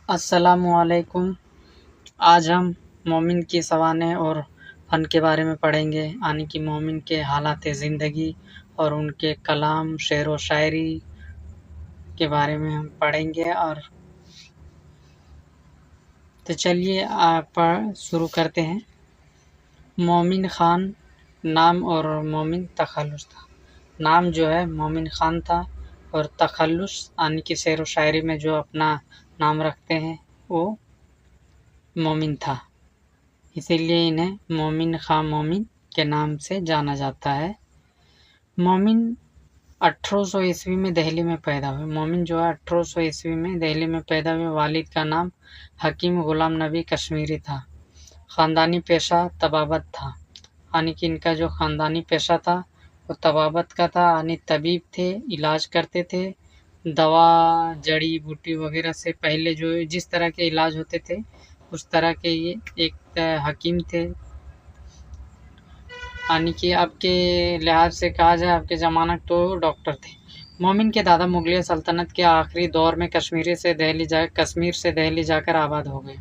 السلام علیکم۔ آج ہم مومن کی سوانح اور فن کے بارے میں پڑھیں گے، یعنی کہ مومن کے حالات زندگی اور ان کے کلام، شعر و شاعری کے بارے میں ہم پڑھیں گے۔ اور تو چلیے شروع کرتے ہیں۔ مومن خان نام اور مومن تخلص تھا۔ نام جو ہے مومن خان تھا اور تخلص یعنی کہ شعر و شاعری میں جو اپنا نام رکھتے ہیں وہ مومن تھا، اسی لیے انہیں مومن خان مومن کے نام سے جانا جاتا ہے۔ مومن 1800 عیسوی میں دہلی میں پیدا ہوئے۔ مومن جو ہے 1800 عیسوی میں دہلی میں پیدا ہوئے۔ والد کا نام حکیم غلام نبی کشمیری تھا۔ خاندانی پیشہ طبابت تھا، یعنی کہ ان کا جو خاندانی پیشہ تھا وہ طبابت کا تھا، یعنی طبیب تھے، علاج کرتے تھے۔ دوا جڑی بوٹی وغیرہ سے پہلے جو جس طرح کے علاج ہوتے تھے اس طرح کے یہ ایک حکیم تھے، یعنی کہ اب کے لحاظ سے کہا جائے اب کے زمانہ تو ڈاکٹر تھے۔ مومن کے دادا مغلیہ سلطنت کے آخری دور میں کشمیر سے دہلی جا کر آباد ہو گئے،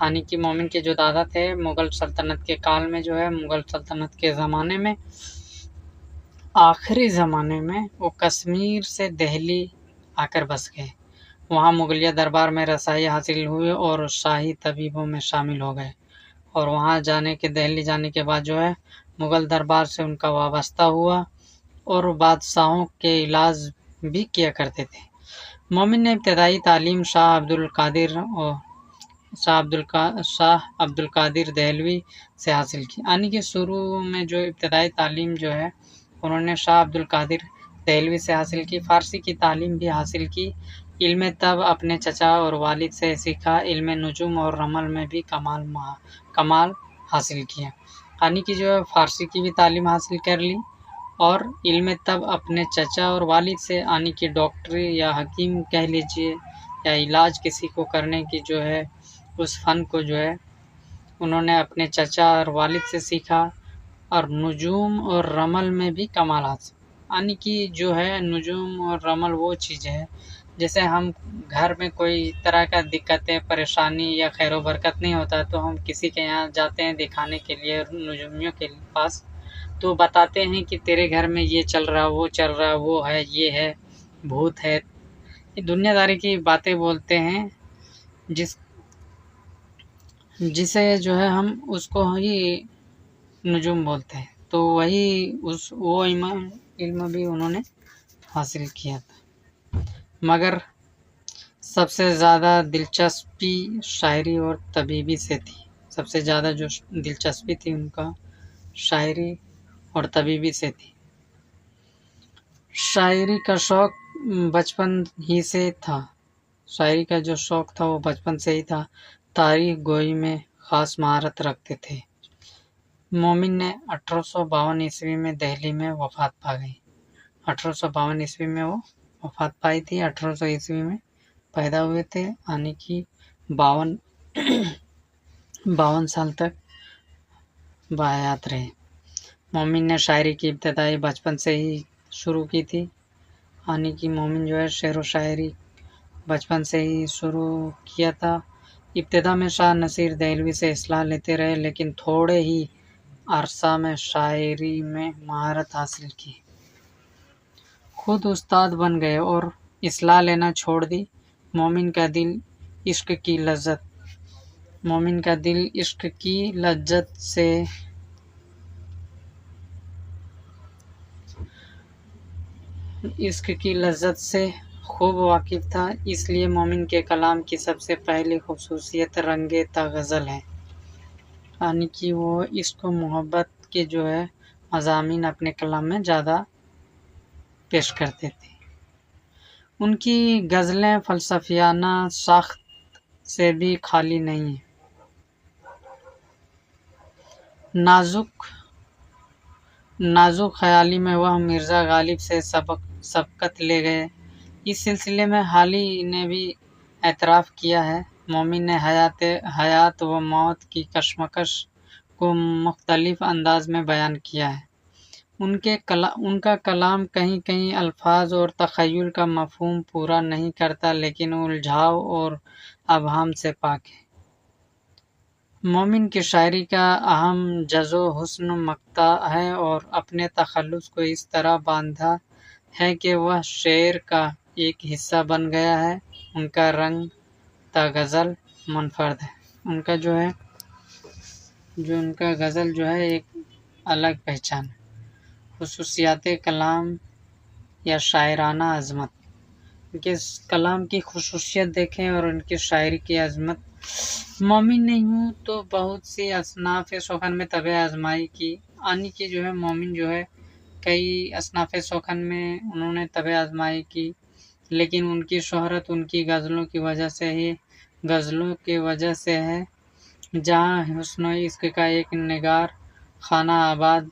یعنی کہ مومن کے جو دادا تھے مغل سلطنت کے کال میں جو ہے مغل سلطنت کے زمانے میں آخری زمانے میں وہ کشمیر سے دہلی آ کر بس گئے۔ وہاں مغلیہ دربار میں رسائی حاصل ہوئی اور شاہی طبیبوں میں شامل ہو گئے، اور وہاں دہلی جانے کے بعد جو ہے مغل دربار سے ان کا وابستہ ہوا اور بادشاہوں کے علاج بھی کیا کرتے تھے۔ مومن نے ابتدائی تعلیم شاہ عبد القادر دہلوی سے حاصل کی، یعنی کہ شروع میں جو ابتدائی تعلیم جو ہے انہوں نے شاہ عبد القادر دہلوی سے حاصل کی۔ فارسی کی تعلیم بھی حاصل کی۔ علم طب اپنے چچا اور والد سے سیکھا۔ علم نجوم اور رمل میں بھی کمال حاصل کیا، یعنی کہ جو ہے فارسی کی بھی تعلیم حاصل کر لی اور علم طب اپنے چچا اور والد سے، یعنی کہ ڈاکٹری یا حکیم کہہ لیجیے یا علاج کسی کو کرنے کی جو ہے اس فن کو جو ہے انہوں نے اپنے چچا اور والد سے سیکھا۔ اور نجوم اور رمل میں بھی کمال حاصل، یعنی کہ جو ہے نجوم اور رمل وہ چیز ہے جیسے ہم گھر میں کوئی طرح کا دقتیں پریشانی یا خیر و برکت نہیں ہوتا تو ہم کسی کے یہاں جاتے ہیں دکھانے کے لیے نجومیوں کے پاس، تو بتاتے ہیں کہ تیرے گھر میں یہ چل رہا وہ چل رہا وہ ہے یہ ہے بھوت ہے، یہ دنیا داری کی باتیں بولتے ہیں جسے جو ہے ہم اس کو ہی نجوم بولتے ہیں۔ تو وہی وہ علم بھی انہوں نے حاصل کیا تھا، مگر سب سے زیادہ دلچسپی شاعری اور طبیبی سے تھی۔ سب سے زیادہ جو دلچسپی تھی ان کا شاعری اور طبیبی سے تھی۔ شاعری کا شوق بچپن ہی سے تھا۔ شاعری کا جو شوق تھا وہ بچپن سے ہی تھا۔ تاریخ گوئی میں خاص مہارت رکھتے تھے۔ مومن نے 1852 عیسوی میں دہلی میں وفات پا گئی۔ 1852 عیسوی میں وہ وفات پائی تھی۔ 1800 عیسوی میں پیدا ہوئے تھے، یعنی کہ 52 سال تک بحیات رہے۔ مومن نے شاعری کی ابتدائی بچپن سے ہی شروع کی تھی، یعنی کہ مومن جو ہے شعر و شاعری بچپن سے ہی شروع کیا تھا۔ ابتدا میں شاہ نصیر دہلوی سے اصلاح لیتے رہے، لیکن تھوڑے ہی عرصہ میں شاعری میں مہارت حاصل کی، خود استاد بن گئے اور اصلاح لینا چھوڑ دی۔ مومن کا دل عشق کی لذت سے خوب واقف تھا، اس لیے مومن کے کلام کی سب سے پہلی خصوصیت رنگ غزل ہے، یعنی کہ وہ عشق و محبت کے جو ہے مضامین اپنے کلام میں زیادہ پیش کرتے تھے۔ ان کی غزلیں فلسفیانہ ساخت سے بھی خالی نہیں ہیں۔ نازک خیالی میں وہ مرزا غالب سے سبقت لے گئے۔ اس سلسلے میں حالی نے بھی اعتراف کیا ہے۔ مومن نے حیات و موت کی کشمکش کو مختلف انداز میں بیان کیا ہے۔ ان کا کلام کہیں کہیں الفاظ اور تخیل کا مفہوم پورا نہیں کرتا، لیکن الجھاؤ اور ابہام سے پاک ہے۔ مومن کی شاعری کا اہم جزو حسن مقطع ہے اور اپنے تخلص کو اس طرح باندھا ہے کہ وہ شعر کا ایک حصہ بن گیا ہے۔ ان کا رنگ غزل منفرد ہے۔ ان کا غزل جو ہے ایک الگ پہچان ہے۔ خصوصیات کلام یا شاعرانہ عظمت۔ ان کے کلام کی خصوصیت دیکھیں اور ان کی شاعری کی عظمت۔ مومن نے یوں تو بہت سی اصناف سخن میں طبع آزمائی کی، یعنی کہ جو ہے مومن جو ہے کئی اصناف سخن میں انہوں نے طبع آزمائی کی، لیکن ان کی شہرت ان کی غزلوں کی وجہ سے ہے، جہاں حسن و عشق کا ایک نگار خانہ آباد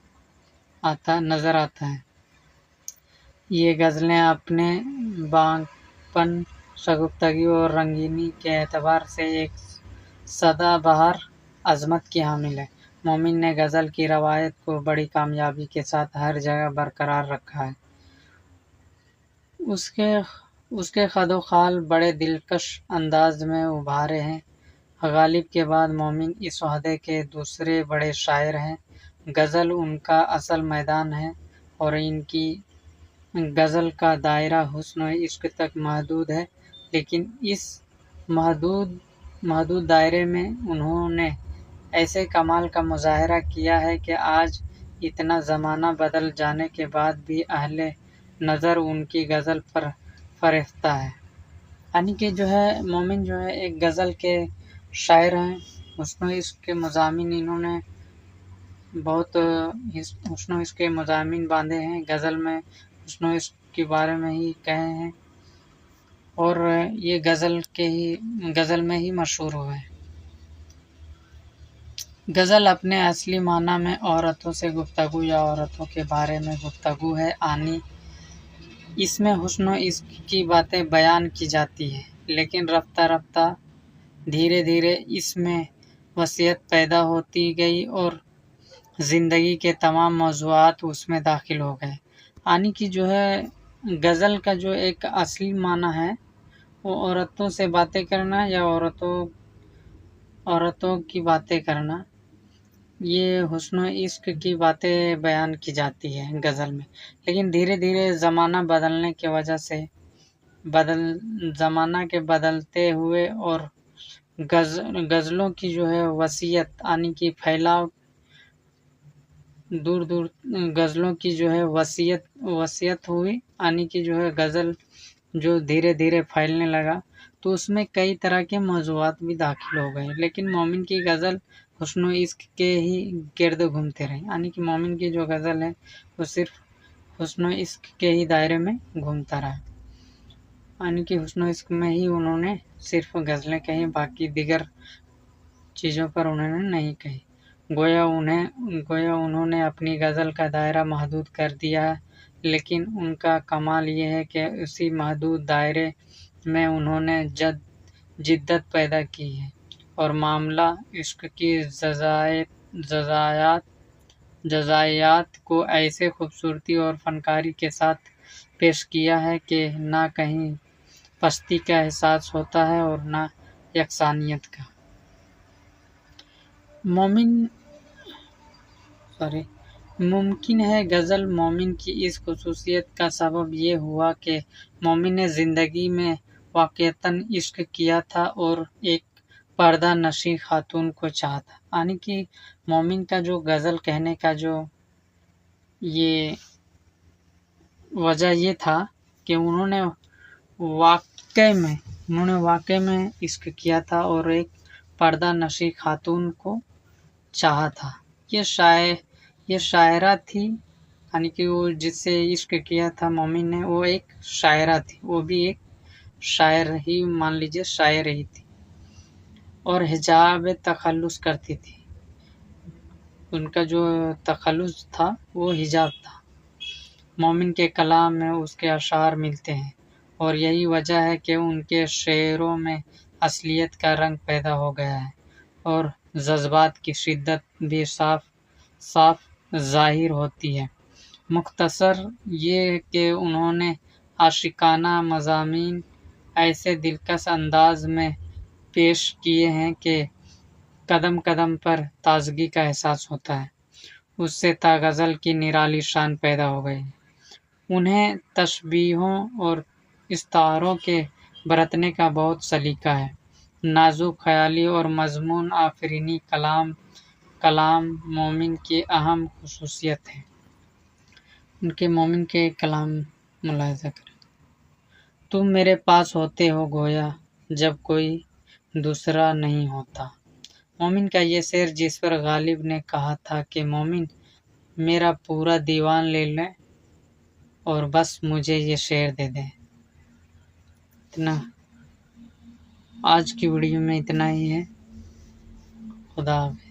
نظر آتا ہے۔ یہ غزلیں اپنے بانگ پن، شگفتگی اور رنگینی کے اعتبار سے ایک سدا بہار عظمت کی حامل ہے۔ مومن نے غزل کی روایت کو بڑی کامیابی کے ساتھ ہر جگہ برقرار رکھا ہے۔ اس کے خد و خال بڑے دلکش انداز میں ابھارے ہیں۔ غالب کے بعد مومن اس عہدے کے دوسرے بڑے شاعر ہیں۔ غزل ان کا اصل میدان ہے اور ان کی غزل کا دائرہ حسن و عشق تک محدود ہے، لیکن اس محدود دائرے میں انہوں نے ایسے کمال کا مظاہرہ کیا ہے کہ آج اتنا زمانہ بدل جانے کے بعد بھی اہل نظر ان کی غزل پر فریفتہ ہے۔ یعنی کہ جو ہے مومن جو ہے ایک غزل کے شاعر ہیں۔ حسن و عشق کے مضامین انہوں نے بہت حسن و عشق کے مضامین باندھے ہیں، غزل میں حسن و عشق کے بارے میں ہی کہے ہیں، اور یہ غزل میں ہی مشہور ہوئے ہیں۔ غزل اپنے اصلی معنی میں عورتوں سے گفتگو یا عورتوں کے بارے میں گفتگو ہے، یعنی اس میں حسن و عشق کی باتیں بیان کی جاتی ہیں، لیکن رفتہ رفتہ دھیرے دھیرے اس میں وسعت پیدا ہوتی گئی اور زندگی کے تمام موضوعات اس میں داخل ہو گئے۔ یعنی کہ جو ہے غزل کا جو ایک اصلی معنی ہے وہ عورتوں سے باتیں کرنا یا عورتوں کی باتیں کرنا، یہ حسن و عشق کی باتیں بیان کی جاتی ہے غزل میں، لیکن دھیرے دھیرے زمانہ بدلنے کی وجہ سے زمانہ کے بدلتے ہوئے اور غزلوں کی جو ہے وسعت یعنی کہ پھیلاؤ دور غزلوں کی جو ہے وسعت ہوئی، یعنی کہ جو ہے غزل جو دھیرے دھیرے پھیلنے لگا تو اس میں کئی طرح کے موضوعات بھی داخل ہو گئے، لیکن مومن کی غزل حسن و عشق کے ہی گرد گھومتے رہے، یعنی کہ مومن کی جو غزل ہے وہ صرف حسن و عشق کے ہی دائرے میں گھومتا رہا، یعنی کہ حسن و عشق میں ہی انہوں نے صرف غزلیں کہیں، باقی دیگر چیزوں پر انہوں نے نہیں کہی۔ گویا انہوں نے اپنی غزل کا دائرہ محدود کر دیا ہے، لیکن ان کا کمال یہ ہے کہ اسی محدود دائرے میں انہوں نے جدت پیدا کی ہے اور معاملہ عشق کی جزئیات کو ایسے خوبصورتی اور فنکاری کے ساتھ پیش کیا ہے کہ نہ کہیں پستی کا احساس ہوتا ہے اور نہ یکسانیت کا۔ ممکن ہے غزل مومن کی اس خصوصیت کا سبب یہ ہوا کہ مومن نے زندگی میں واقعتاً عشق کیا تھا اور ایک پردہ نشین خاتون کو چاہا تھا، یعنی کہ مومن کا جو غزل کہنے کا جو یہ وجہ یہ تھا کہ انہوں نے واقع میں عشق کیا تھا اور ایک پردہ نشین خاتون کو چاہا تھا۔ یہ شاعرہ تھی، یعنی کہ وہ جس سے عشق کیا تھا مومن نے وہ ایک شاعرہ تھی، وہ بھی ایک شاعر ہی مان لیجیے، شاعر ہی تھی، اور حجاب تخلص کرتی تھی۔ ان کا جو تخلص تھا وہ حجاب تھا۔ مومن کے کلام میں اس کے اشعار ملتے ہیں اور یہی وجہ ہے کہ ان کے شعروں میں اصلیت کا رنگ پیدا ہو گیا ہے اور جذبات کی شدت بھی صاف ظاہر ہوتی ہے۔ مختصر یہ کہ انہوں نے عاشقانہ مضامین ایسے دلکش انداز میں پیش کیے ہیں کہ قدم قدم پر تازگی کا احساس ہوتا ہے۔ اس سے تا غزل کی نرالی شان پیدا ہو گئی۔ انہیں تشبیہوں اور استعاروں کے برتنے کا بہت سلیقہ ہے۔ نازک خیالی اور مضمون آفرینی کلام مومن کی اہم خصوصیت ہے۔ ان کے مومن کے کلام ملاحظہ کریں۔ تم میرے پاس ہوتے ہو گویا جب کوئی دوسرا نہیں ہوتا۔ مومن کا یہ شعر جس پر غالب نے کہا تھا کہ مومن میرا پورا دیوان لے لیں اور بس مجھے یہ شعر دے دیں۔ آج کی ویڈیو میں اتنا ہی ہے۔ خدا حافظ۔